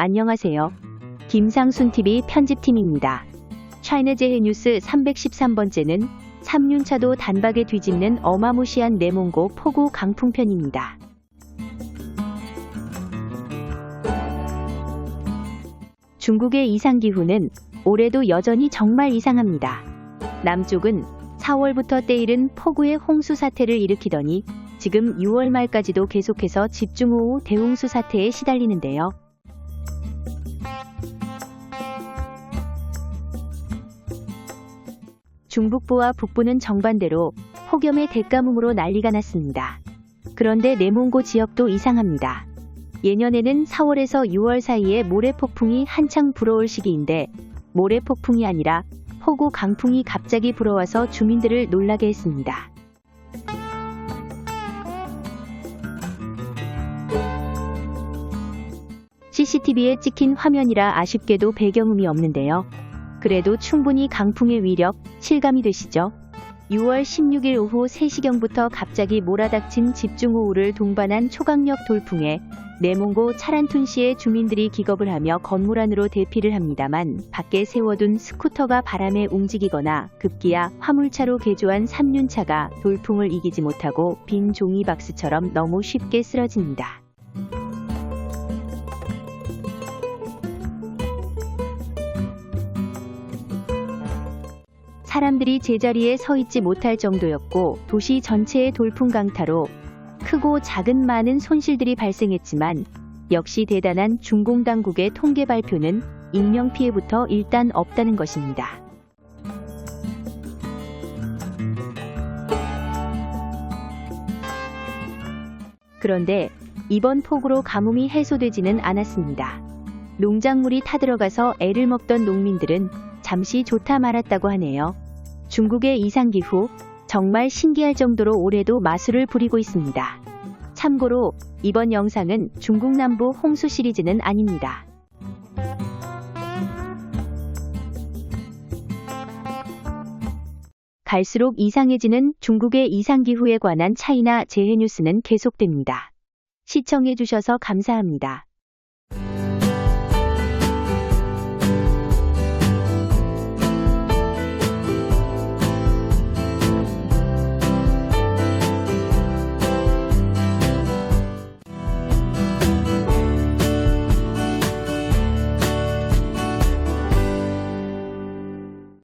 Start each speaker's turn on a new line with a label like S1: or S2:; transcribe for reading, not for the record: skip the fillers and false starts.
S1: 안녕하세요. 김상순TV 편집팀입니다. 차이나제해 뉴스 313번째는 3륜차도 단박에 뒤집는 어마무시한 내몽고 폭우 강풍편입니다. 중국의 이상기후는 올해도 여전히 정말 이상합니다. 남쪽은 4월부터 때이른 폭우의 홍수 사태를 일으키더니 지금 6월 말까지도 계속해서 집중호우 대홍수 사태에 시달리는데요. 중북부와 북부는 정반대로 폭염의 대가뭄으로 난리가 났습니다. 그런데 내몽고 지역도 이상합니다. 예년에는 4월에서 6월 사이에 모래폭풍이 한창 불어올 시기인데 모래폭풍이 아니라 폭우 강풍이 갑자기 불어와서 주민들을 놀라게 했습니다. CCTV에 찍힌 화면이라 아쉽게도 배경음이 없는데요. 그래도 충분히 강풍의 위력, 실감이 되시죠? 6월 16일 오후 3시경부터 갑자기 몰아닥친 집중호우를 동반한 초강력 돌풍에 내몽고 차란툰시의 주민들이 기겁을 하며 건물 안으로 대피를 합니다만 밖에 세워둔 스쿠터가 바람에 움직이거나 급기야 화물차로 개조한 3륜차가 돌풍을 이기지 못하고 빈 종이박스처럼 너무 쉽게 쓰러집니다. 사람들이 제자리에 서 있지 못할 정도였고 도시 전체의 돌풍 강타로 크고 작은 많은 손실들이 발생했지만 역시 대단한 중공당국의 통계 발표는 인명피해부터 일단 없다는 것입니다. 그런데 이번 폭우로 가뭄이 해소되지는 않았습니다. 농작물이 타들어가서 애를 먹던 농민들은 잠시 좋다 말았다고 하네요. 중국의 이상기후, 정말 신기할 정도로 올해도 마술을 부리고 있습니다. 참고로 이번 영상은 중국 남부 홍수 시리즈는 아닙니다. 갈수록 이상해지는 중국의 이상기후에 관한 차이나 재해 뉴스는 계속됩니다. 시청해주셔서 감사합니다.